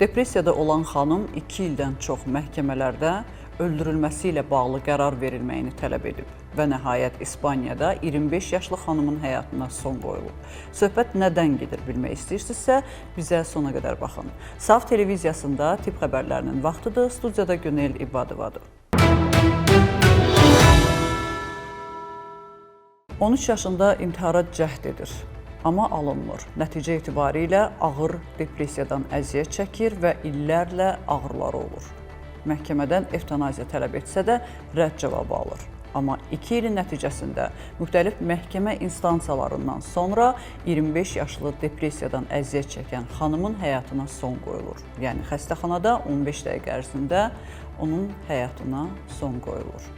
Depressiyada olan xanım 2 ildən çox məhkəmələrdə öldürülməsi ilə bağlı qərar verilməyini tələb edib və nəhayət İspaniyada 25 yaşlı xanımın həyatına son qoyulub. Söhbət nədən gedir bilmək istəyirsinizsə, bizə sona qədər baxın. Sav televiziyasında tibb xəbərlərinin vaxtıdır, studiyada Günel İbadovadır. 13 yaşında intihara cəhd edir. Amma alınmır. Nəticə etibarilə ağır depressiyadan əziyyət çəkir və illərlə ağrıları olur. Məhkəmədən evtanaziya tələb etsə də rədd cavabı alır. Amma 2 ilin nəticəsində müxtəlif məhkəmə instansiyalarından sonra 25 yaşlı depressiyadan əziyyət çəkən xanımın həyatına son qoyulur. Yəni xəstəxanada 15 dəqiqə ərzində onun həyatına son qoyulur.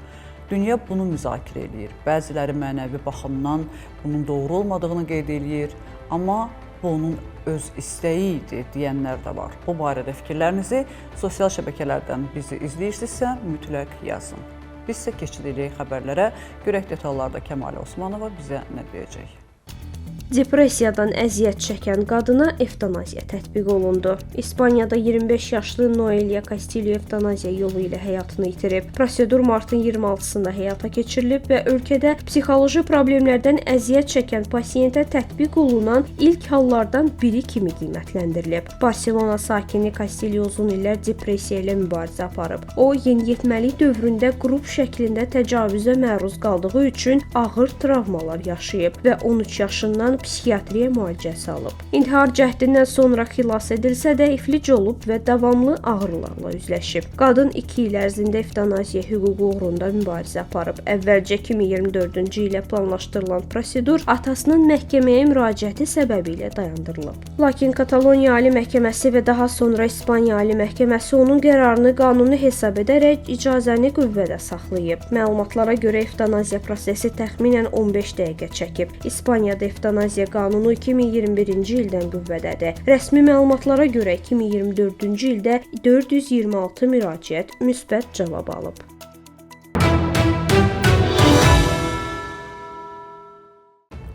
Dünya bunu müzakirə edir. Bəziləri mənəvi baxımdan bunun doğru olmadığını qeyd edir, amma bu onun öz istəyi idi deyənlər də var. Bu barədə fikirlərinizi sosial şəbəkələrdən bizi izləyirsinizsə mütləq yazın. Biz isə keçidirik xəbərlərə. Görək detallarda Kəmalə Osmanova bizə nə deyəcək? Depressiyadan əziyyət çəkən qadına evtanaziya tətbiq olundu. İspaniyada 25 yaşlı Noelia Castillo evtanaziya yolu ilə həyatını itirib. Prosedur martın 26-sında həyata keçirilib və ölkədə psixoloji problemlərdən əziyyət çəkən pasiyentə tətbiq olunan ilk hallardan biri kimi qiymətləndirilib. Barselona sakini Castillo uzun illər depressiya ilə mübarizə aparıb. O, yeniyetməlik dövründə qrup şəklində təcavüzə məruz qaldığı üçün ağır travmalar yaşayıb və 13 yaşından psixiatriya müalicəsi alıb. İntihar cəhdindən sonra xilas edilsə də iflic olub və davamlı ağrılarla üzləşib. Qadın 2 il ərzində evtanaziya hüququ uğrunda mübarizə aparıb. Əvvəlcə 2024-cü ilə planlaşdırılan prosedur atasının məhkəməyə müraciəti səbəbilə dayandırılıb. Lakin Kataloniya Ali Məhkəməsi və daha sonra İspaniya Ali Məhkəməsi onun qərarını qanuni hesab edərək icazəni qüvvədə saxlayıb. Məlumatlara görə evtanaziya prosesi təxminən 15 dəqiqə çəkib. İspaniyada evtanaziya qanunu 2021-ci ildən qüvvədədir. Rəsmi məlumatlara görə 2024-cü ildə 426 müraciət müsbət cavab alıb.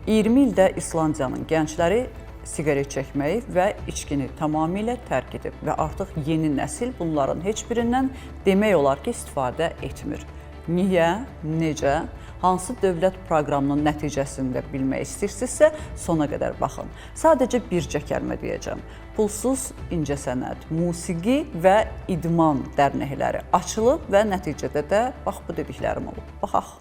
ildə İslandiyanın gəncləri siqaret çəkməyi və içkini tamamilə tərk edib və artıq yeni nəsil bunların heç birindən demək olar ki, istifadə etmir. Niyə, necə, hansı dövlət proqramının nəticəsində bilmək istəyirsinizsə, sona qədər baxın. Sadəcə bircə kəlmə deyəcəm. Pulsuz incəsənət, musiqi və idman dərnəkləri açılıb və nəticədə də bax bu dediklərim olub. Baxaq.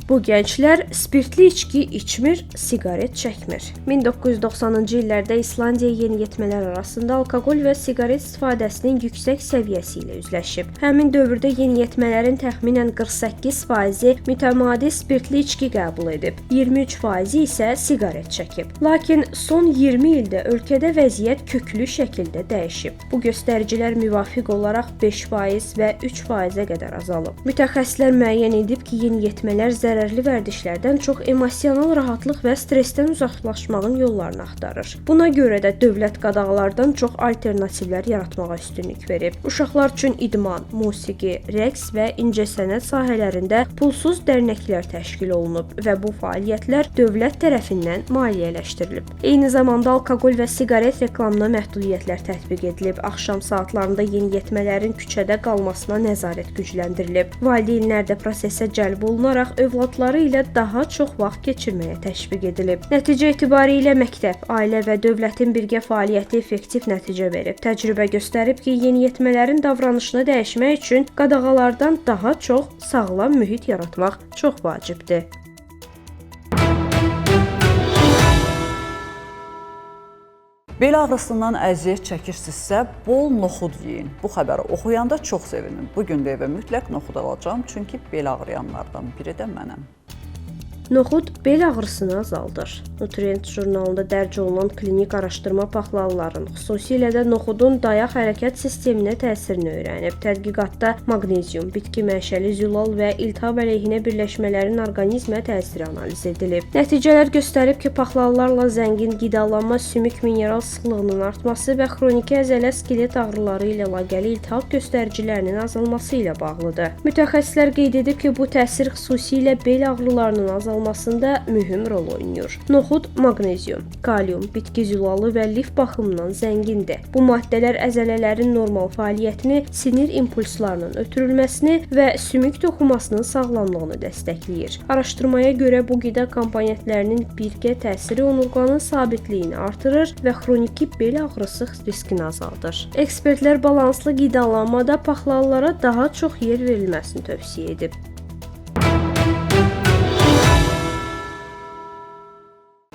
Bu gənclər spirtli içki içmir, siqaret çəkmir. 1990-cı illərdə İslandiya yeniyetmələr arasında alkoqol və siqaret istifadəsinin yüksək səviyyəsi ilə üzləşib. Həmin dövrdə yeniyetmələrin təxminən 48% mütəmadi spirtli içki qəbul edib, 23% isə siqaret çəkib. Lakin son 20 ildə ölkədə vəziyyət köklü şəkildə dəyişib. Bu göstəricilər müvafiq olaraq 5% və 3%-ə qədər azalıb. Mütəxəssislər müəyyən edib ki, yeniyetmələr zərərli vərdişlərdən çox emosional rahatlıq və stressdən uzaqlaşmağın yollarını axtarır. Buna görə də dövlət qadağalardan çox alternativlər yaratmağa üstünlük verib. Uşaqlar üçün idman, musiqi, rəqs və incəsənət sahələrində pulsuz dərnəklər təşkil olunub və bu fəaliyyətlər dövlət tərəfindən maliyyələşdirilib. Eyni zamanda alkoqol və siqaret reklamına məhdudiyyətlər tətbiq edilib. Axşam saatlarında yeniyetmələrin küçədə qalmasına nəzarət gücləndirilib. Valideynlər də prosesə cəlb olunaraq övladları ilə daha çox vaxt keçirməyə təşviq edilib. Nəticə etibarilə məktəb, ailə və dövlətin birgə fəaliyyəti effektiv nəticə verib. Təcrübə göstərib ki, yeniyetmələrin davranışını dəyişmək üçün qadağalardan daha çox sağlam mühit yaratmaq çox vacibdir. Bel ağrısından əziyyət çəkirsinizsə, bol noxud yeyin. Bu xəbəri oxuyanda çox sevindim. Bugün də evə mütləq noxud alacağım, çünki bel ağrıyanlardan biri də mənəm. Noxud bel ağrısını azaldır. Nutrient jurnalında dərc olunan klinik araşdırma paxlalıların, xüsusilə də noxudun dayaq hərəkət sisteminə təsirini öyrənib. Tədqiqatda maqnezium, bitki mənşəli zülal və iltihab əleyhinə birləşmələrin orqanizmə təsiri analiz edilib. Nəticələr göstərib ki, paxlalılarla zəngin qidalanma sümük mineral sıxlığının artması və xroniki əzələ skelet ağrıları ilə əlaqəli iltihab göstəricilərinin azalması ilə bağlıdır. Mütəxəssislər qeyd edib ki, bu təsir xüsusilə bel ağrılarının azalmasına almasında mühüm rol oynayır. Noxud maqnezium, kalium, bitki zülalı və lif baxımından zəngindir. Bu maddələr əzələlərin normal fəaliyyətini, sinir impulslarının ötürülməsini və sümük toxumasının sağlamlığını dəstəkləyir. Araşdırmaya görə bu qida komponentlərinin birgə təsiri onurğanın sabitliyini artırır və xroniki bel ağrısı riskini azaldır. Ekspertlər balanslı qidalanmada paxlallara daha çox yer verilməsini tövsiyə edib.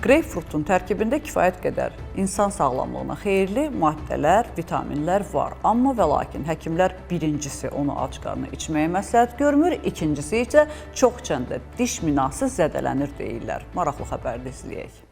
Greypfrutun tərkibində kifayət qədər insan sağlamlığına xeyirli maddələr, vitaminlər var. Amma və lakin həkimlər birincisi onu ac qarnına içməyə məsləhət görmür, ikincisi isə çox içəndə diş minası zədələnir deyirlər. Maraqlı xəbərdə izləyək.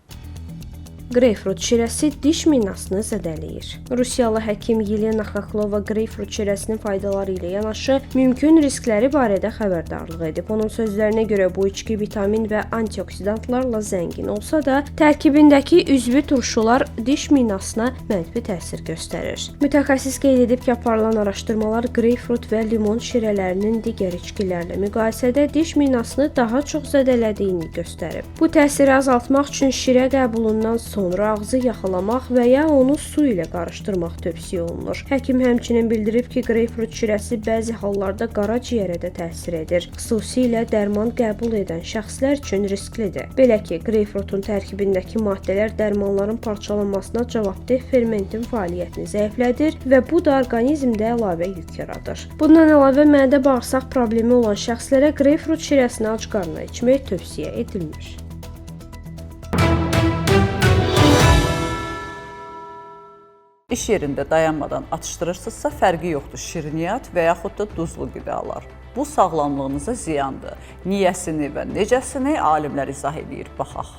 Greypfrut şirəsi diş minasını zədələyir. Rusiyalı həkim Yelena Xaxlova greypfrut şirəsinin faydaları ilə yanaşı mümkün riskləri barədə xəbərdarlıq edib. Onun sözlərinə görə bu içki vitamin və antioksidantlarla zəngin olsa da, tərkibindəki üzvü turşular diş minasına mənfi təsir göstərir. Mütəxəssis qeyd edib ki, aparılan araşdırmalar greypfrut və limon şirələrinin digər içkilərlə müqayisədə diş minasını daha çox zədələdiyini göstərib. Bu təsiri azaltmaq üçün şirə qəbulundan sonra ağzı yaxalamaq və ya onu su ilə qarışdırmaq tövsiyə olunur. Həkim həmçinin bildirib ki, greypfrut şirəsi bəzi hallarda qaraciyərə də təsir edir. Xüsusilə dərman qəbul edən şəxslər üçün risklidir. Belə ki, greypfrutun tərkibindəki maddələr dərmanların parçalanmasına cavabdeh fermentin fəaliyyətini zəiflədir və bu da orqanizmdə əlavə yük yaradır. Bundan əlavə mədə bağırsaq problemi olan şəxslərə greypfrut şirəsini ac qarnına içmək tövsiyə edilmir. İş yerində dayanmadan atışdırırsınızsa fərqi yoxdur şirniyyat və yaxud da duzlu qidalar. Bu sağlamlığınıza ziyandır. Niyəsini və necəsini alimlər izah edir, baxaq.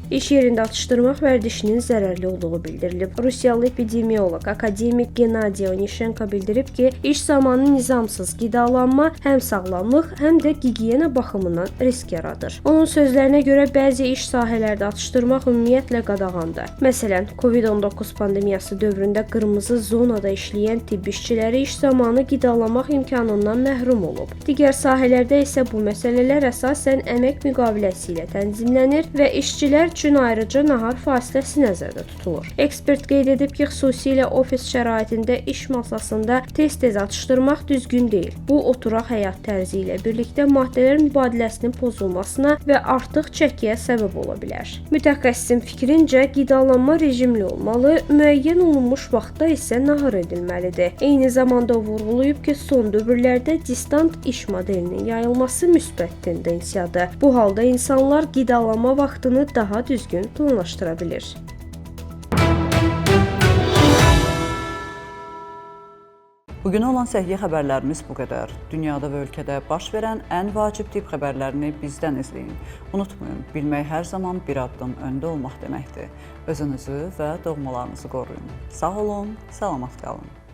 İş yerində atışdırmaq vərdişinin zərərli olduğu bildirilib. Rusiyalı epidemioloq akademik Gennadiy Onishenko bildirib ki, iş zamanı nizamsız qidalanma həm sağlamlıq, həm də gigiyena baxımından risk yaradır. Onun sözlərinə görə bəzi iş sahələrdə atışdırmaq ümumiyyətlə qadağandır. Məsələn, COVID-19 pandemiyası dövründə qırmızı zonada işləyən tibb işçiləri iş zamanı qidalanmaq imkanından məhrum olub. Digər sahələrdə isə bu məsələlər əsasən əmək müqaviləsi ilə tənzimlənir və işçilər üçün ayrıca nahar fasiləsi nəzərdə tutulur. Ekspert qeyd edib ki, xüsusilə ofis şəraitində iş masasında tez-tez atışdırmaq düzgün deyil. Bu, oturaq həyat tərzi ilə birlikdə maddələr mübadiləsinin pozulmasına və artıq çəkiyə səbəb ola bilər. Mütəxəssisin fikrincə, qidalanma rejimli olmalı, müəyyən olunmuş vaxtda isə nahar edilməlidir. Eyni zamanda vurğulayıb ki, son dövrlərdə distant iş modelinin yayılması müsbət tendensiyadır. Bu halda insanlar qidalanma vaxtını daha düzgün planlaşdıra bilir. Bugünə olan səhiyyə xəbərlərimiz bu qədər. Dünyada və ölkədə baş verən ən vacib tibb xəbərlərini bizdən izləyin. Unutmayın, bilmək hər zaman bir addım öndə olmaq deməkdir. Özünüzü və doğmalarınızı qoruyun. Sağ olun, salamat qalın.